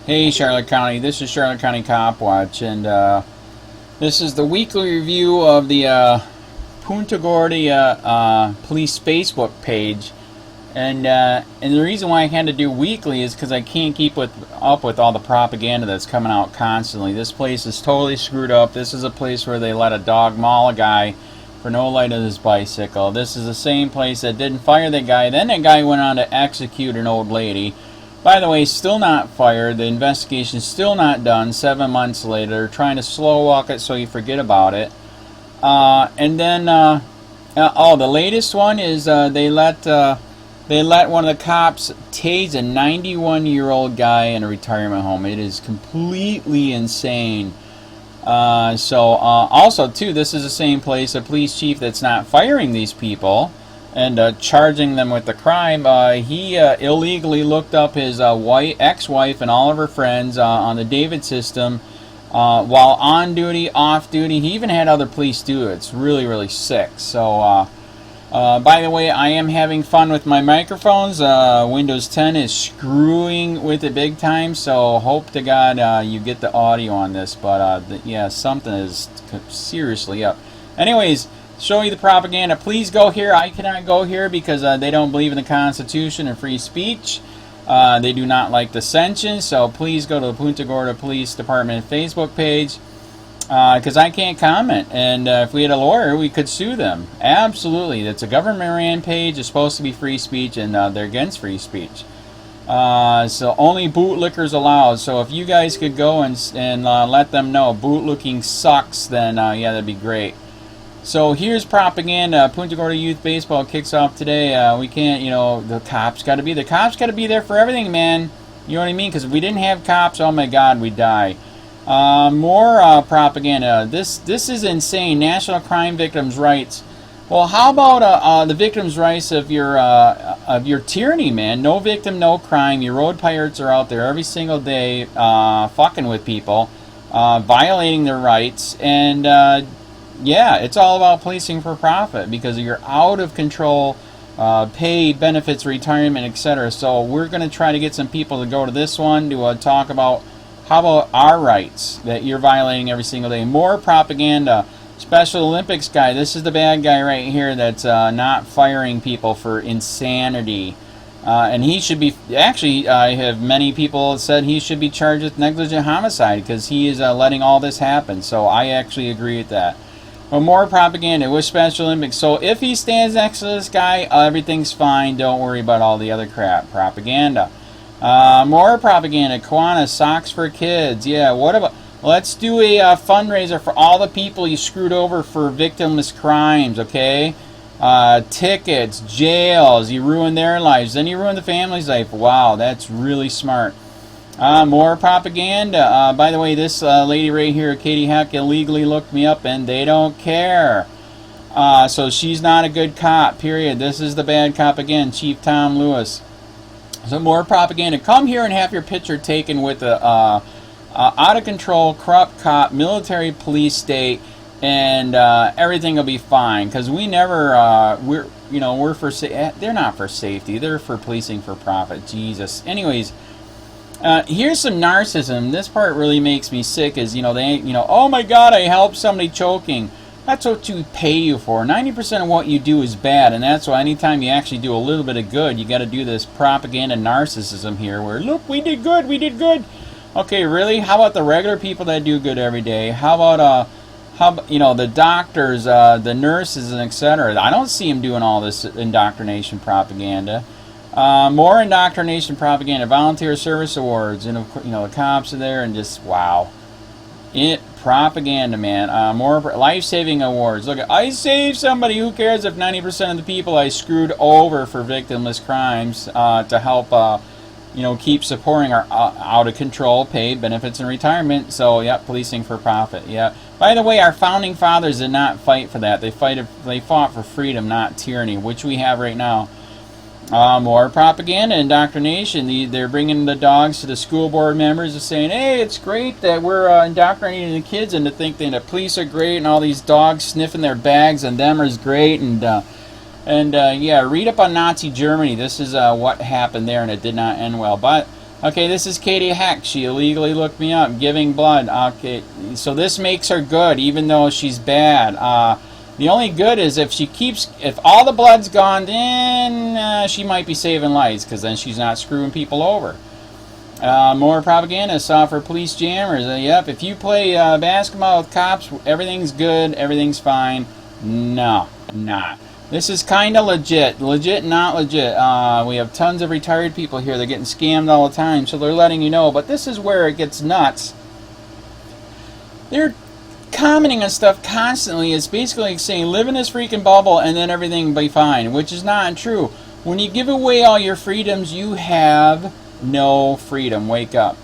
Hey Charlotte County, this is Charlotte County COPWATCH, and this is the weekly review of the Punta Gorda police Facebook page. And the reason why I had to do weekly is because I can't keep up with all the propaganda that's coming out constantly. This place is totally screwed up. This is a place where they let a dog maul a guy for no light of his bicycle. This is the same place that didn't fire that guy. Then that guy went on to execute an old lady. By the way, still not fired. The investigation's still not done. 7 months later, they're trying to slow walk it so you forget about it. And then, the latest one is they let one of the cops tase a 91-year-old guy in a retirement home. It is completely insane. Also, too, this is the same place, a police chief that's not firing these people and charging them with the crime. He illegally looked up his ex-wife and all of her friends on the David system while on duty, off duty. He even had other police do it. It's really, really sick. So, by the way, I am having fun with my microphones. Windows 10 is screwing with it big time, so hope to God you get the audio on this. But, yeah, something is seriously up. Anyways, show you the propaganda. Please go here. I cannot go here because they don't believe in the Constitution and free speech. They do not like dissension, so please go to the Punta Gorda Police Department Facebook page because I can't comment. And if we had a lawyer, we could sue them. Absolutely. It's a government-ran page. It's supposed to be free speech, and they're against free speech. So only bootlickers allowed. So if you guys could go and let them know bootlicking sucks, then yeah, that'd be great. So here's propaganda. Punta Gorda Youth Baseball kicks off today. We can't, the cops got to be there for everything, man. You know what I mean? Because if we didn't have cops, oh my God, we'd die. More propaganda. This is insane. National Crime Victims' Rights. Well, how about the victims' rights of your tyranny, man? No victim, no crime. Your road pirates are out there every single day, fucking with people, violating their rights, and yeah, it's all about policing for profit because you're out of control, pay, benefits, retirement, etc. So we're going to try to get some people to go to this one to talk about how about our rights that you're violating every single day. More propaganda. Special Olympics guy. This is the bad guy right here that's not firing people for insanity. And he should be, actually, I have many people said he should be charged with negligent homicide because he is letting all this happen. So I actually agree with that. But more propaganda with Special Olympics. So if he stands next to this guy, everything's fine. Don't worry about all the other crap. Propaganda. More propaganda. Kiwanis, socks for kids. Yeah, what about... Let's do a fundraiser for all the people you screwed over for victimless crimes, okay? Tickets, jails, you ruined their lives. Then you ruined the family's life. Wow, that's really smart. More propaganda. By the way, this lady right here, Katie Heck, illegally looked me up, and they don't care. So she's not a good cop, period. This is the bad cop again, Chief Tom Lewis. So more propaganda. Come here and have your picture taken with a out-of-control, corrupt cop, military police state, and everything will be fine. Because we never, we're for they're not for safety. They're for policing for profit. Jesus. Anyways. Here's some narcissism. This part really makes me sick. Is oh my God, I helped somebody choking. That's what you pay you for. 90% of what you do is bad, and that's why anytime you actually do a little bit of good, you got to do this propaganda narcissism here, where look, we did good, we did good. Okay, really? How about the regular people that do good every day? How about the doctors, the nurses, and etc. I don't see them doing all this indoctrination propaganda. More indoctrination propaganda, volunteer service awards, and the cops are there, and just wow, propaganda, man. More life-saving awards. Look, I saved somebody. Who cares if 90% of the people I screwed over for victimless crimes to help, keep supporting our out-of-control pay, benefits, and retirement. So yeah, policing for profit. Yeah. By the way, our founding fathers did not fight for that. They fought for freedom, not tyranny, which we have right now. More propaganda, indoctrination. They're bringing the dogs to the school board members and saying, hey, it's great that we're indoctrinating the kids and to think that the police are great and all these dogs sniffing their bags and them is great. And yeah, read up on Nazi Germany. This is what happened there, and it did not end well. But Okay, this is Katie Heck. She illegally looked me up, giving blood. Okay, so this makes her good, even though she's bad. The only good is if all the blood's gone, then she might be saving lives, because then she's not screwing people over. More propaganda. Saw for police jammers. Yep, if you play basketball with cops, everything's good, everything's fine. No, not. This is kind of legit. Legit, not legit. We have tons of retired people here. They're getting scammed all the time, so they're letting you know. But this is where it gets nuts. They're commenting on stuff constantly. It's basically like saying, live in this freaking bubble and then everything will be fine, which is not true. When you give away all your freedoms, you have no freedom. Wake up.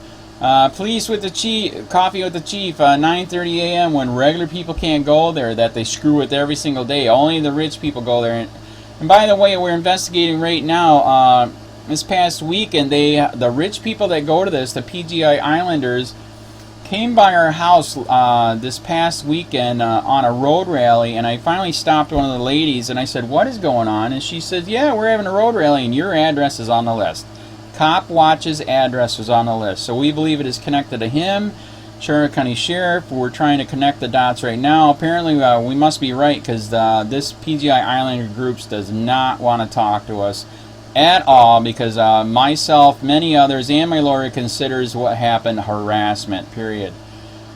Police with the chief, coffee with the chief, 9:30 a.m. when regular people can't go there, that they screw with every single day. Only the rich people go there. And by the way, we're investigating right now. This past weekend, the rich people that go to this, the PGI Islanders, came by our house this past weekend on a road rally, and I finally stopped one of the ladies and I said, what is going on? And she said, yeah, we're having a road rally and your address is on the list. COPWATCH's address was on the list, so we believe it is connected to him. Cherokee County Sheriff, we're trying to connect the dots right now. Apparently we must be right, because this PGI Islander groups does not want to talk to us at all, because myself, many others, and my lawyer considers what happened harassment, period.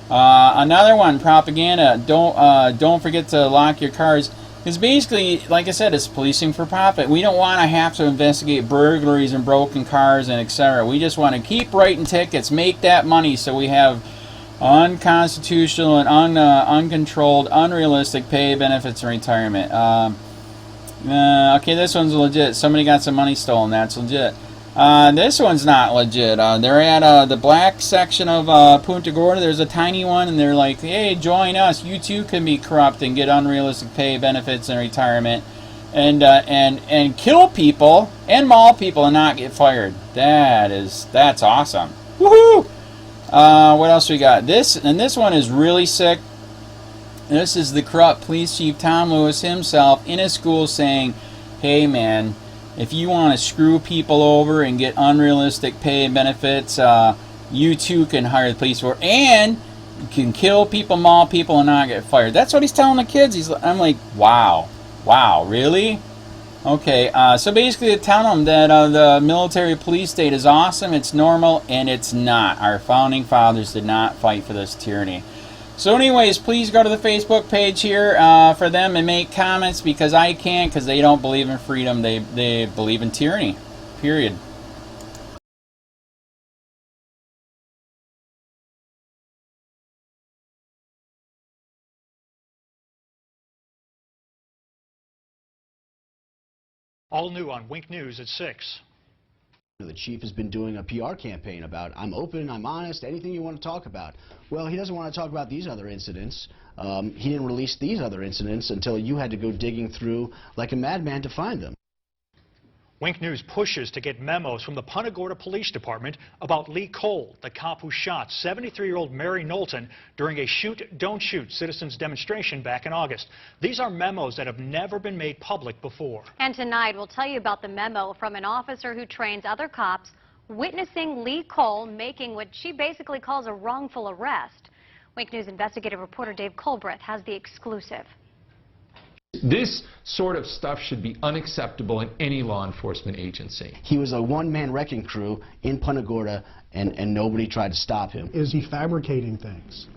Another one, propaganda. Don't forget to lock your cars. Because basically, like I said, it's policing for profit. We don't want to have to investigate burglaries and broken cars and etc. We just want to keep writing tickets, make that money, so we have unconstitutional and uncontrolled, unrealistic pay, benefits, and retirement. Okay, this one's legit. Somebody got some money stolen. That's legit. This one's not legit. They're at the black section of Punta Gorda. There's a tiny one, and they're like, hey, join us. You too can be corrupt and get unrealistic pay, benefits, and retirement, and kill people and maul people and not get fired. That's awesome. Woohoo! What else we got? This one is really sick. This is the corrupt police chief Tom Lewis himself in his school saying, hey man, if you want to screw people over and get unrealistic pay and benefits, you too can hire the police force, and you can kill people, maul people, and not get fired. That's what he's telling the kids. I'm like, wow, really? Okay, so basically they're telling them that the military police state is awesome, it's normal, and it's not. Our founding fathers did not fight for this tyranny. So anyways, please go to the Facebook page here for them and make comments, because I can't, because they don't believe in freedom. They believe in tyranny. Period. All new on Wink News at 6. The chief has been doing a PR campaign about, I'm open, I'm honest, anything you want to talk about. Well, he doesn't want to talk about these other incidents. He didn't release these other incidents until you had to go digging through like a madman to find them. Wink News pushes to get memos from the Punta Gorda Police Department about Lee Cole, the cop who shot 73-year-old Mary Knowlton during a shoot, don't shoot citizens demonstration back in August. These are memos that have never been made public before. And tonight we'll tell you about the memo from an officer who trains other cops witnessing Lee Cole making what she basically calls a wrongful arrest. Wink News investigative reporter Dave Colbreth has the exclusive. This sort of stuff should be unacceptable in any law enforcement agency. He was a one-man wrecking crew in Punta Gorda, and nobody tried to stop him. Is he fabricating things?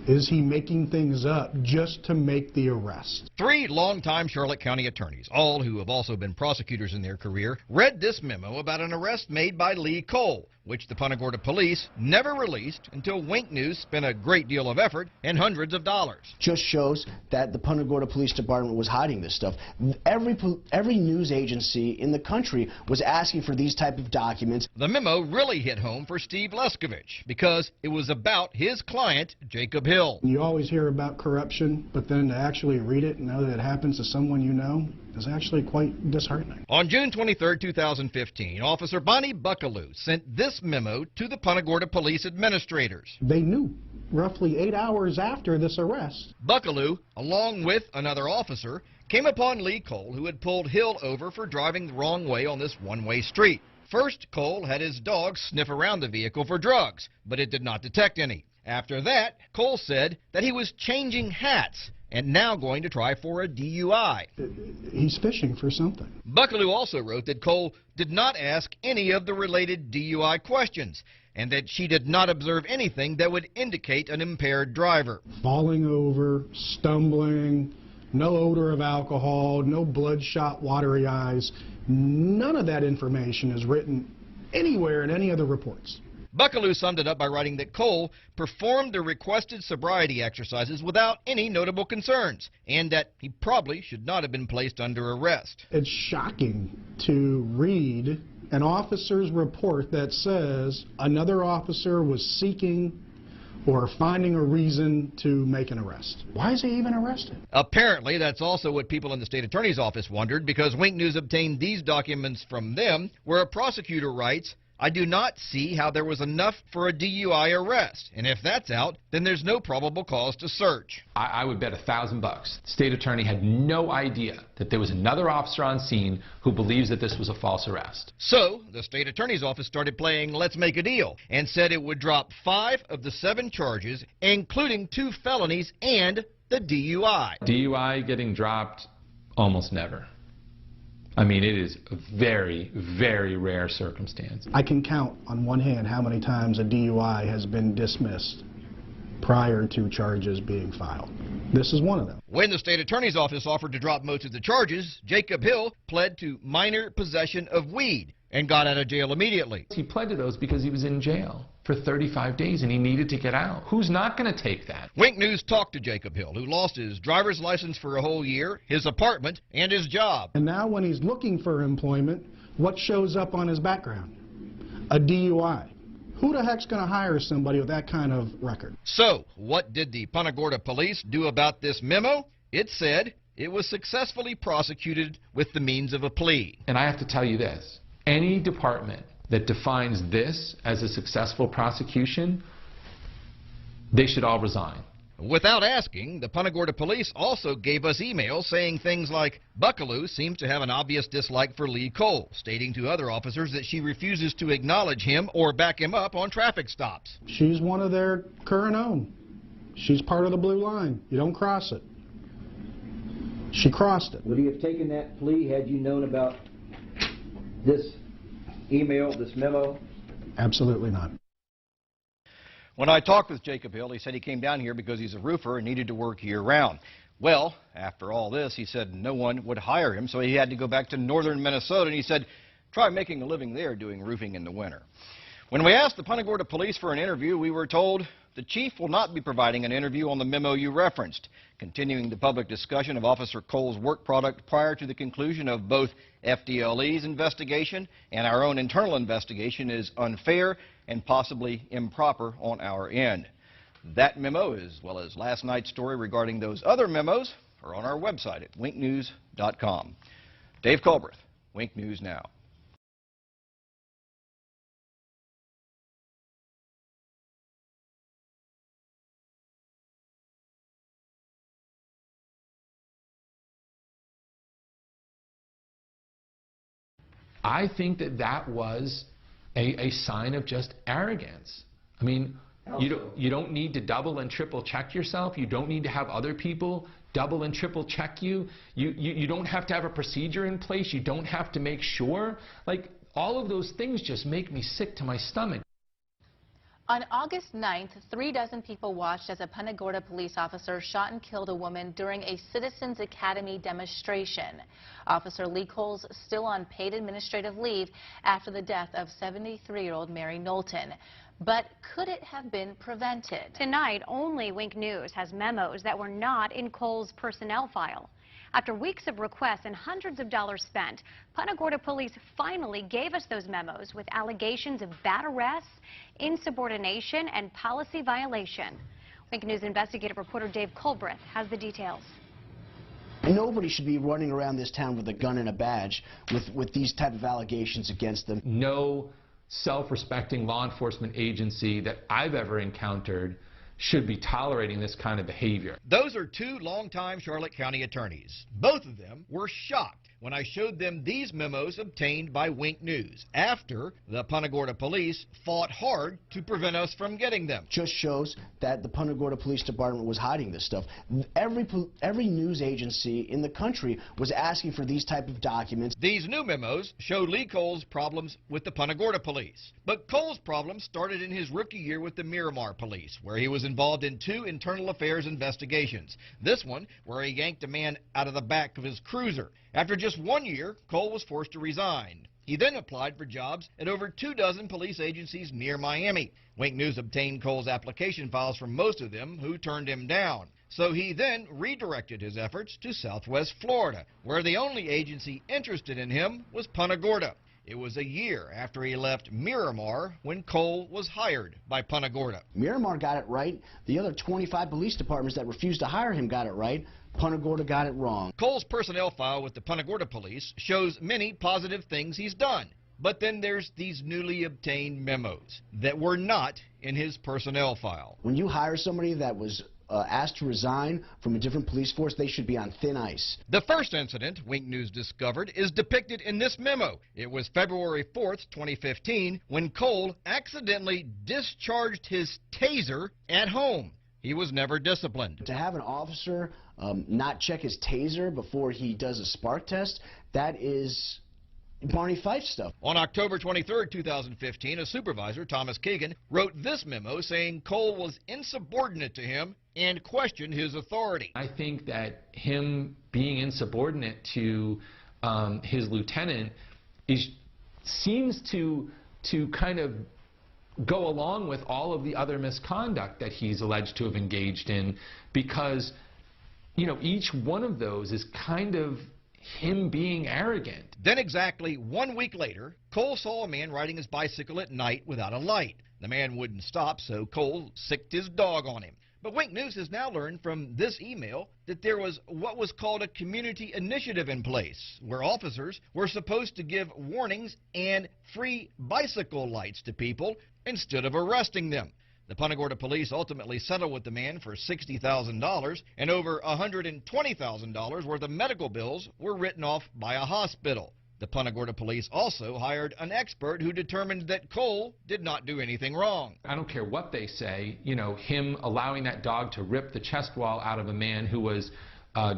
Is he making things up just to make the arrest? 3 longtime Charlotte County attorneys, all who have also been prosecutors in their career, read this memo about an arrest made by Lee Cole, which the Punta Gorda police never released until Wink News spent a great deal of effort and hundreds of dollars. Just shows that the Punta Gorda Police Department was hiding this stuff. Every news agency in the country was asking for these type of documents. The memo really hit home for Steve Leskovich because it was about his client, Jacob Hill. You always hear about corruption, but then to actually read it and know that it happens to someone you know is actually quite disheartening. On June 23, 2015, Officer Bonnie Buckaloo sent this memo to the Punta Gorda police administrators. They knew roughly 8 hours after this arrest. Buckaloo, along with another officer, came upon Lee Cole, who had pulled Hill over for driving the wrong way on this one-way street. First, Cole had his dog sniff around the vehicle for drugs, but it did not detect any. After that, Cole said that he was changing hats and now going to try for a DUI. He's fishing for something. Buckaloo also wrote that Cole did not ask any of the related DUI questions and that she did not observe anything that would indicate an impaired driver. Falling over, stumbling, no odor of alcohol, no bloodshot, watery eyes. None of that information is written anywhere in any of the reports. Buckaloo summed it up by writing that Cole performed the requested sobriety exercises without any notable concerns, and that he probably should not have been placed under arrest. It's shocking to read an officer's report that says another officer was seeking or finding a reason to make an arrest. Why is he even arrested? Apparently, that's also what people in the state attorney's office wondered, because Wink News obtained these documents from them, where a prosecutor writes, "I do not see how there was enough for a DUI arrest, and if that's out, then there's no probable cause to search." I would bet $1,000 the state attorney had no idea that there was another officer on scene who believes that this was a false arrest. So, the state attorney's office started playing Let's Make a Deal and said it would drop 5 of the 7 charges, including 2 felonies and the DUI. DUI getting dropped almost never. I mean, it is a very, very rare circumstance. I can count on one hand how many times a DUI has been dismissed prior to charges being filed. This is one of them. When the state attorney's office offered to drop most of the charges, Jacob Hill pled to minor possession of weed and got out of jail immediately. He pled to those because he was in jail for 35 days and he needed to get out. Who's not going to take that? Wink News talked to Jacob Hill, who lost his driver's license for a whole year, his apartment, and his job. And now when he's looking for employment, what shows up on his background? A DUI. Who the heck's going to hire somebody with that kind of record? So, what did the Punta Gorda police do about this memo? It said it was successfully prosecuted with the means of a plea. And I have to tell you this. Any department that defines this as a successful prosecution, they should all resign. Without asking, the Punta Gorda police also gave us emails saying things like, Buckaloo seems to have an obvious dislike for Lee Cole, stating to other officers that she refuses to acknowledge him or back him up on traffic stops. She's one of their current own. She's part of the blue line. You don't cross it. She crossed it. Would he have taken that plea had you known about this email, this memo? Absolutely not. When I talked with Jacob Hill, he said he came down here because he's a roofer and needed to work year-round. Well, after all this, he said no one would hire him, so he had to go back to northern Minnesota, and he said, try making a living there doing roofing in the winter. When we asked the Punta Gorda police for an interview, we were told the chief will not be providing an interview on the memo you referenced, continuing the public discussion of Officer Cole's work product prior to the conclusion of both FDLE's investigation and our own internal investigation is unfair and possibly improper on our end. That memo, as well as last night's story regarding those other memos, are on our website at winknews.com. Dave Colbreth, Wink News Now. I think that that was a sign of just arrogance. I mean, you don't need to double and triple check yourself. You don't need to have other people double and triple check you. You don't have to have a procedure in place. You don't have to make sure. Like, all of those things just make me sick to my stomach. On August 9th, 3 dozen people watched as a Punta Gorda police officer shot and killed a woman during a Citizens Academy demonstration. Officer Lee Cole's still on paid administrative leave after the death of 73-year-old Mary Knowlton. But could it have been prevented? Tonight, only Wink News has memos that were not in Cole's personnel file. After weeks of requests and hundreds of dollars spent, Punta Gorda police finally gave us those memos with allegations of bad arrests, insubordination, and policy violation. Wink News investigative reporter Dave Colbreth has the details. Nobody should be running around this town with a gun and a badge with these type of allegations against them. No self-respecting law enforcement agency that I've ever encountered should be tolerating this kind of behavior. Those are 2 longtime Charlotte County attorneys. Both of them were shocked when I showed them these memos obtained by Wink News after the Punta Gorda police fought hard to prevent us from getting them. Just shows that the Punta Gorda Police Department was hiding this stuff. Every news agency in the country was asking for these type of documents. These new memos show Lee Cole's problems with the Punta Gorda police. But Cole's problems started in his rookie year with the Miramar police, where he was involved in 2 internal affairs investigations. This one, where he yanked a man out of the back of his cruiser. After just 1 year, Cole was forced to resign. He then applied for jobs at over 24 police agencies near Miami. Wink News obtained Cole's application files from most of them, who turned him down. So he then redirected his efforts to Southwest Florida, where the only agency interested in him was Punta Gorda. It was a year after he left Miramar when Cole was hired by Punta Gorda. Miramar got it right. The other 25 police departments that refused to hire him got it right. Punta Gorda got it wrong. Cole's personnel file with the Punta Gorda police shows many positive things he's done. But then there's these newly obtained memos that were not in his personnel file. When you hire somebody that was asked to resign from a different police force, they should be on thin ice. The first incident Wink News discovered is depicted in this memo. It was February 4th, 2015, when Cole accidentally discharged his taser at home. He was never disciplined. To have an officer not check his taser before he does a spark test, that is Barney Fife stuff. On October 23, 2015, a supervisor, Thomas Keegan, wrote this memo saying Cole was insubordinate to him and questioned his authority. I think that him being insubordinate to his lieutenant seems to kind of go along with all of the other misconduct that he's alleged to have engaged in, because, you know, each one of those is kind of him being arrogant. Then exactly 1 week later, Cole saw a man riding his bicycle at night without a light. The man wouldn't stop, so Cole sicked his dog on him. But Wink News has now learned from this email that there was what was called a community initiative in place, where officers were supposed to give warnings and free bicycle lights to people instead of arresting them. The Punta Gorda police ultimately settled with the man for $60,000, and over $120,000 worth of medical bills were written off by a hospital. The Punta Gorda police also hired an expert who determined that Cole did not do anything wrong. I don't care what they say, you know, him allowing that dog to rip the chest wall out of a man who was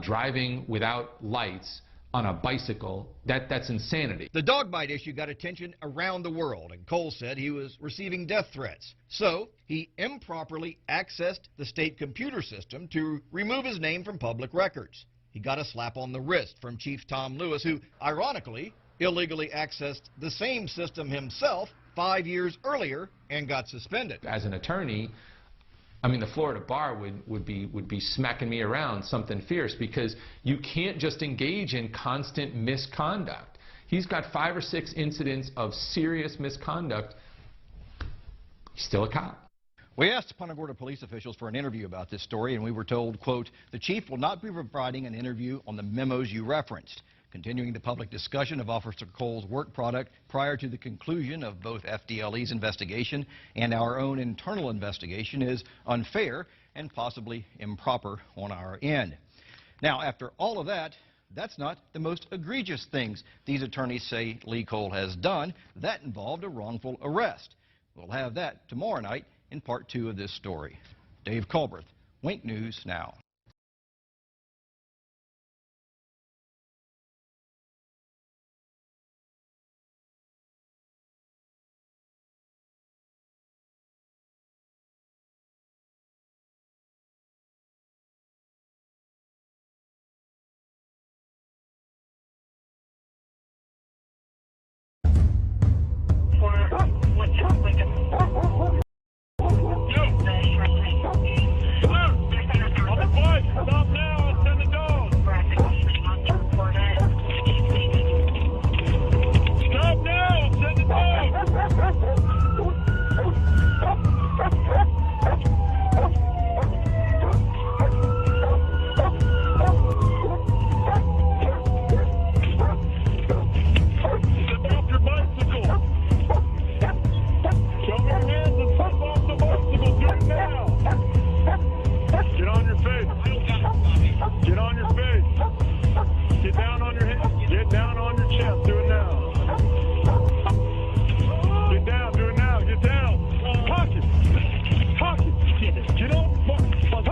driving without lights on a bicycle, that's insanity. The dog bite issue got attention around the world, and Cole said he was receiving death threats. So he improperly accessed the state computer system to remove his name from public records. He got a slap on the wrist from Chief Tom Lewis, who, ironically, illegally accessed the same system himself 5 years earlier and got suspended. As an attorney, I mean, the Florida bar would be smacking me around something fierce, because you can't just engage in constant misconduct. He's got 5 or 6 incidents of serious misconduct. He's still a cop. We asked Punta Gorda police officials for an interview about this story, and we were told, quote, "The chief will not be providing an interview on the memos you referenced. Continuing the public discussion of Officer Cole's work product prior to the conclusion of both FDLE's investigation and our own internal investigation is unfair and possibly improper on our end." Now, after all of that, that's not the most egregious things these attorneys say Lee Cole has done. That involved a wrongful arrest. We'll have that tomorrow night in part 2 of this story. Dave Culbreth, Wink News Now. down on your chest. Do it now. Get down. Do it now. Get down. Pocket. Pocket. Get on. Pocket. Get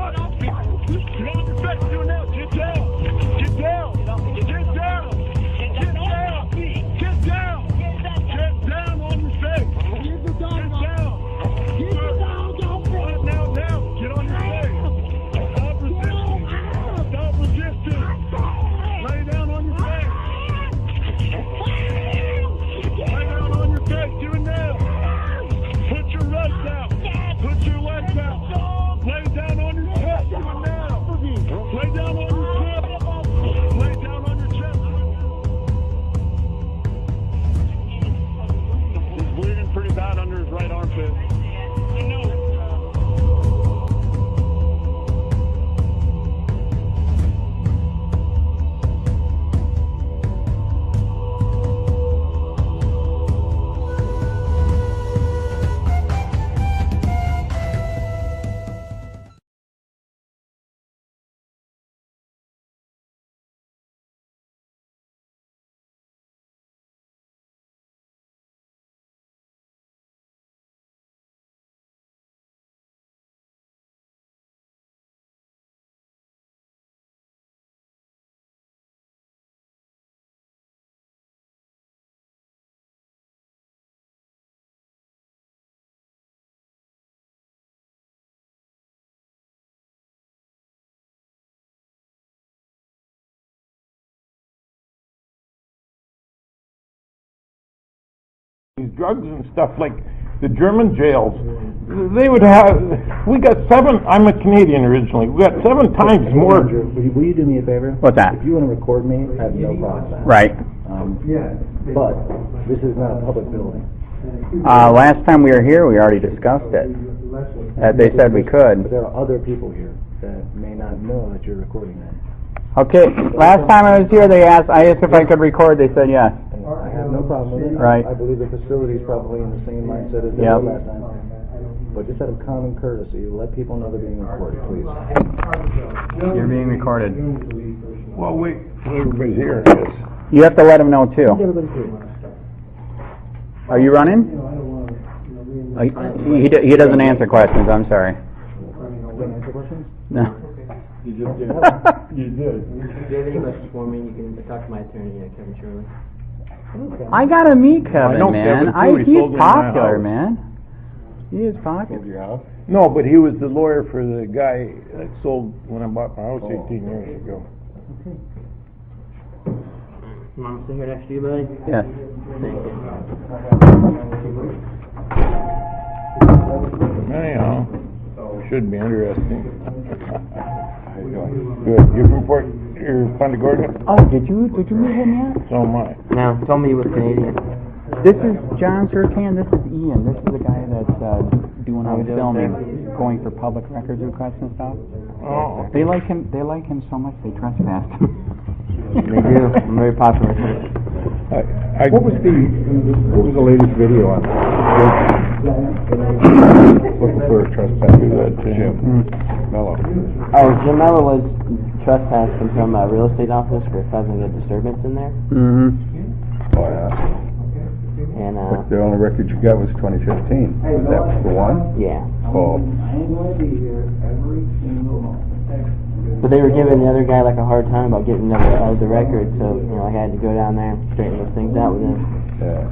on your face. Do it now. Get down. Get down. Get down. Get down. Get down. Get down on your face. Get down. Now. Get on your face. Stop resisting. Lay down on your face. Lay down on your face. Do it now. Put your legs out. Put your legs out. Lay down on your chest. Do it now. Lay down on your chest. Lay down on your chest. He's bleeding pretty bad under his right armpit. These drugs and stuff, like the German jails, they would have, we got I'm a Canadian originally, we got 7 times more. Will you do me a favor? What's that? If you want to record me, I have no problem with that. Right. But this is not a public building. Last time we were here, we already discussed it. They said we could. But there are other people here that may not know that you're recording them. Okay, last time I was here, I asked if I could record, they said yes. I have no problem with it. Right. I believe the facility is probably in the same mindset as they were last time. But just out of common courtesy, let people know they're being recorded, please. You're being recorded. Well, everybody's here. You have to let them know too. Are you running? He doesn't answer questions, I'm sorry. Doesn't answer questions? No. You just did. You did. If you have any questions for me, you can talk to my attorney, Kevin Shirley. Okay. I gotta meet Kevin, man. He's popular, house. man. He is popular. Your house? No, but he was the lawyer for the guy that sold when I bought my house 18 years ago. Okay. You want me to sit here next to you, buddy? Yes. Thank you. Anyhow, should be interesting. Good. You're from Punta Gorda? Oh, did you meet him yet? So am I. No, tell me you were Canadian. This is John Sertan. This is Ian. This is the guy that's doing all the filming, going for public records requests and stuff. Oh. They like him. They like him so much they trespass him. They do. I'm very popular. What was the latest video on? Looking for a trespass. Jim Mello. Oh, Jim Mello was trespassed from a real estate office for causing a disturbance in there. Mm-hmm. Oh, yeah. And But the only record you got was 2015. That was the one? yeah. Oh. But they were giving the other guy like a hard time about getting the record, so I had to go down there and straighten those things out with him. Yeah.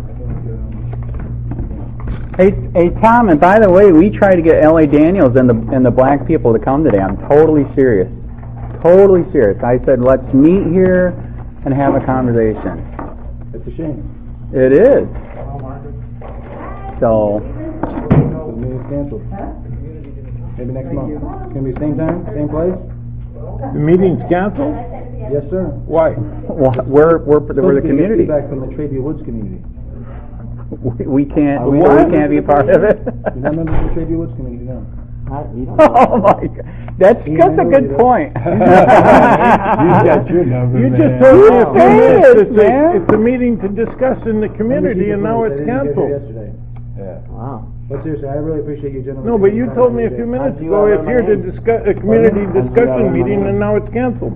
Hey, Tom, and by the way, we tried to get L.A. Daniels and the black people to come today. I'm totally serious. Totally serious. I said, let's meet here and have a conversation. It's a shame. It is. So. The meeting's canceled. Maybe next month. It's going to be same time, same place? The meeting's canceled? Yes, sir. Why? We're the community. Feedback from the Trade Woods community. We can't be a part of it. You're not members of the Trade Woods community, no. Oh my God, that's a good point. You got your number, man. You just told me a few minutes. It's a meeting to discuss in the community, and now it's canceled. Yeah. Wow. But seriously, I really appreciate you gentlemen. No, but you told me a few minutes ago it's here to discuss a community discussion meeting, and now it's canceled.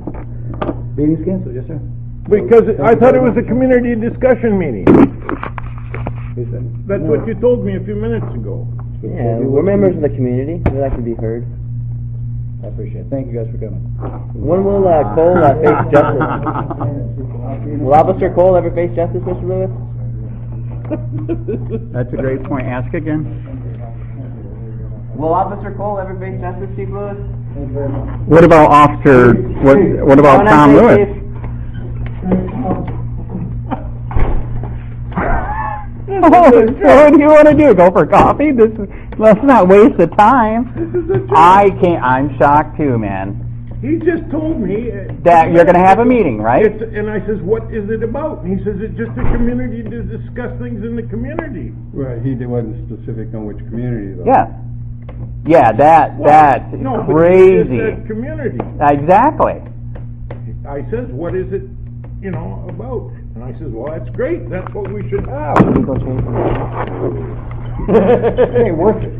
Meeting's canceled, yes, sir. Because I thought it was a community discussion meeting. That's what you told me a few minutes ago. Yeah, we're members of the community. We like to be heard. I appreciate it. Thank you guys for coming. When will Cole face justice? Will Officer Cole ever face justice, Mr. Lewis? That's a great point. Ask again. Will Officer Cole ever face justice, Chief Lewis? What about Officer? What about Tom Lewis? So what do you want to do? Go for coffee? Let's not waste the time. I can't. I'm shocked too, man. He just told me that you're going to have a meeting, right? And I says, what is it about? And he says, it's just a community to discuss things in the community. Right, he wasn't specific on which community, though. Yeah. Yeah, that's no, crazy. But it's community. Exactly. I says, what is it, about? And I says, well, that's great. That's what we should have. It ain't worth it.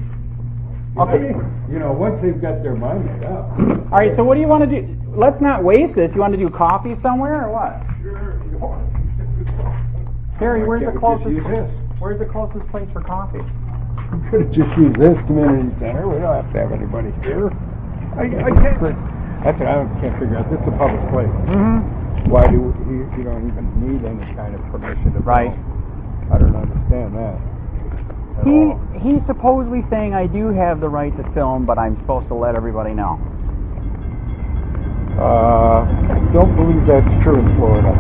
Okay. Once they've got their mind made up. All right, so what do you want to do? Let's not waste this. You want to do coffee somewhere or what? Sure. Harry, where's the closest? Use this. Where's the closest place for coffee? You could have just used this community center. We don't have to have anybody here. I can't. That's what I can't figure out. This is a public place. Mm-hmm. Why do you don't even need any kind of permission to Right. film? I don't understand that. He's supposedly saying I do have the right to film, but I'm supposed to let everybody know. Don't believe that's true in Florida.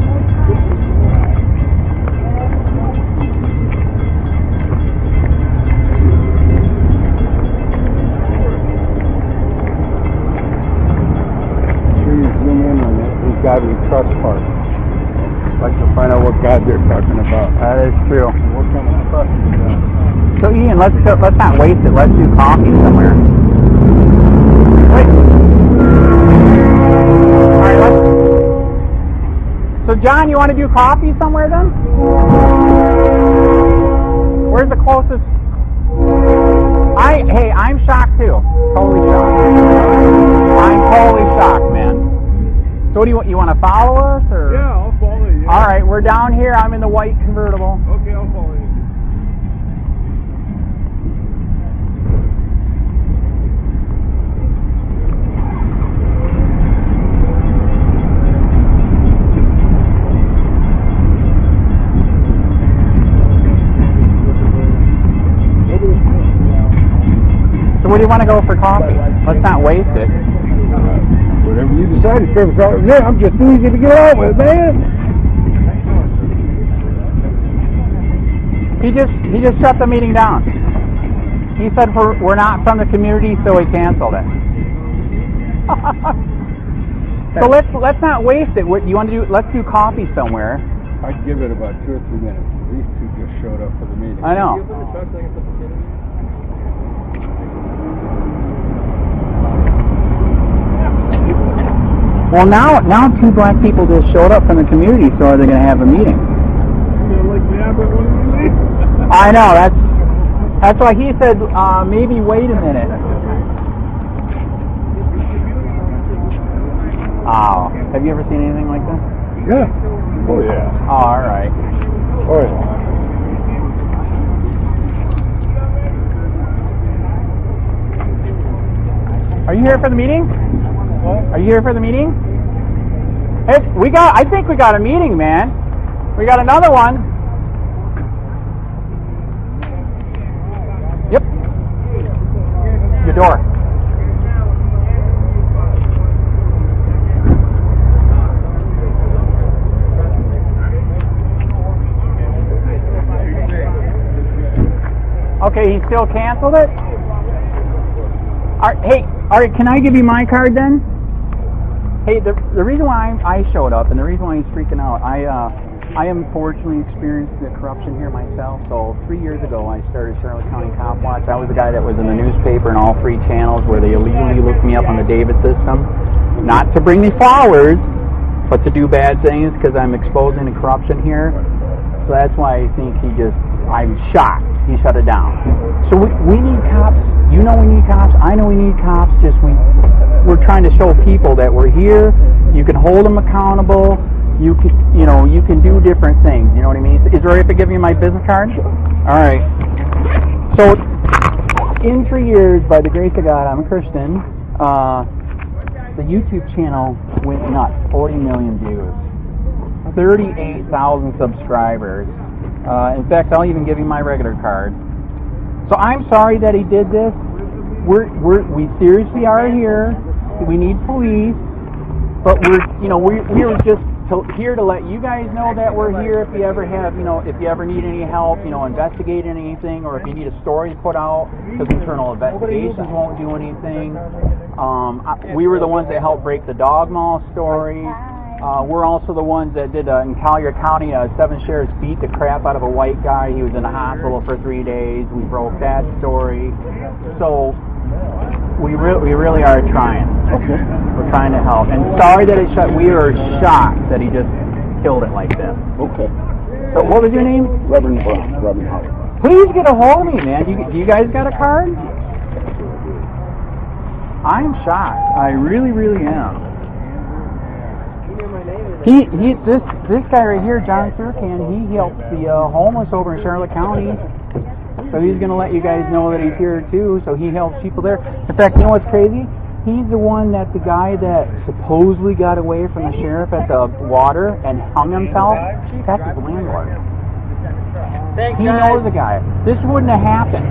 Zoom in on this godly trust part. I'd like to find out what God they're talking about. That is true. What kind of trust is that? So Ian, let's not waste it. Let's do coffee somewhere. Wait. All right, so John, you want to do coffee somewhere then? Where's the closest? Hey, I'm shocked too. Totally shocked. I'm totally shocked, man. So what do you want? You want to follow us or? Yeah, I'll follow you. All right, we're down here. I'm in the white convertible. Okay, I'll follow you. So where do you want to go for coffee? Let's not waste it. Whatever you decide, it's perfect. I'm just easy to get out with, man. He just shut the meeting down. He said we're not from the community, so he canceled it. So let's not waste it. What you want to do? Let's do coffee somewhere. I'd give it about 2 or 3 minutes. These two just showed up for the meeting. I know. Well, now 2 black people just showed up from the community, so are they going to have a meeting? I know, that's why he said maybe wait a minute. Oh, have you ever seen anything like this? Yeah. Oh yeah. Oh, all right. Oh yeah. Are you here for the meeting? What? Are you here for the meeting? Hey, I think we got a meeting, man. We got another one. Yep. Your door. Okay, he still canceled it? All right, can I give you my card then? Hey, the reason why I showed up and the reason why he's freaking out, I unfortunately experienced the corruption here myself. So 3 years ago, I started Charlotte County COPWATCH. I was the guy that was in the newspaper and all 3 channels where they illegally looked me up on the David system. Not to bring me flowers, but to do bad things because I'm exposing the corruption here. So that's why I think I'm shocked. He shut it down. So we need cops. You know we need cops. I know we need cops. We're trying to show people that we're here. You can hold them accountable. you can do different things. You know what I mean? Is it alright if I give you my business card? All right. So, in 3 years, by the grace of God, I'm a Christian. The YouTube channel went nuts. 40 million views, 38,000 subscribers. In fact, I'll even give you my regular card. So I'm sorry that he did this. We seriously are here. We need police, but we were just here to let you guys know that we're here. If you ever have, if you ever need any help, investigating anything, or if you need a story put out, because internal investigations won't do anything. We were the ones that helped break the dog mall story. We're also the ones that did in Collier County, 7 sheriffs beat the crap out of a white guy. He was in the hospital for 3 days. We broke that story. So we really are trying. Okay. We're trying to help. And sorry that we were shocked that he just killed it like this. Okay. So what was your name? Reverend Brown. Reverend Howard. Please get a hold of me, man. Do you guys got a card? I'm shocked. I really, really am. This guy right here, John Surcan, he helps the homeless over in Charlotte County. So he's going to let you guys know that he's here too. So he helps people there. In fact, you know what's crazy? He's the one that's the guy that supposedly got away from the sheriff at the water and hung himself. That's his landlord. He knows the guy. This wouldn't have happened.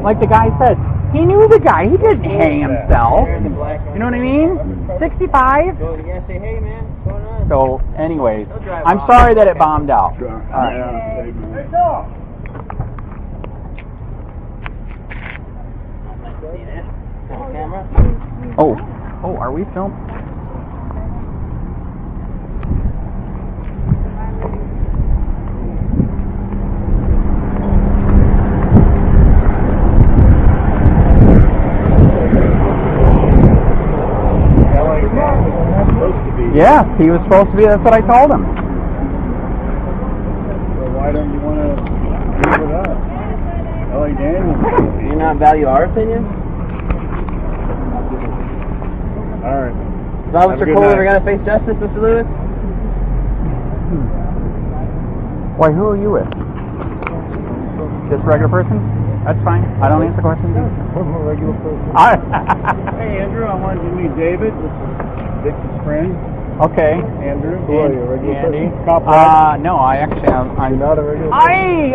Like the guy said, he knew the guy. He didn't hang himself. You know what I mean? 65? So, anyways, I'm sorry that it bombed out. All right. Oh, are we filming? Yeah, he was supposed to be. That's what I told him. Well, why don't you want to leave it up? L.A. Daniels. Do you not value our opinion? All right. Is Officer Collier going to face justice, Mr. Lewis? Why, who are you with? Just a regular person? That's fine. I don't answer questions. I'm a regular person. Hey, Andrew, I wanted you to meet David. This is Victor's friend. Okay. Andrew. Who are you, a regular Andy. person? COPWATCH? No, I actually am. You're not a regular person?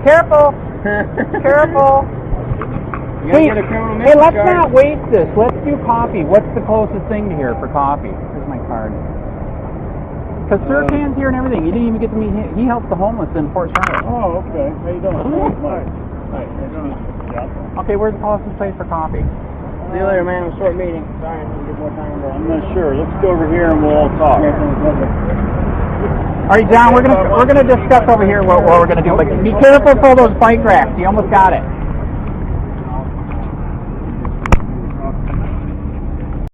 Careful. Careful. Hey, let's not waste this. Let's do coffee. What's the closest thing to here for coffee? Here's my card. Because Surcan's here and everything. You didn't even get to meet him. He helps the homeless in Fort Charlotte. Oh, okay. How you doing? Nice. How you doing? Yeah. Okay, where's the closest place for coffee? See you later, man. It was a short meeting. Sorry, I didn't get more time. I'm not sure. Let's go over here and we'll all talk. All right, John. We're gonna discuss over here what we're gonna do. But be careful for those bike racks. You almost got it.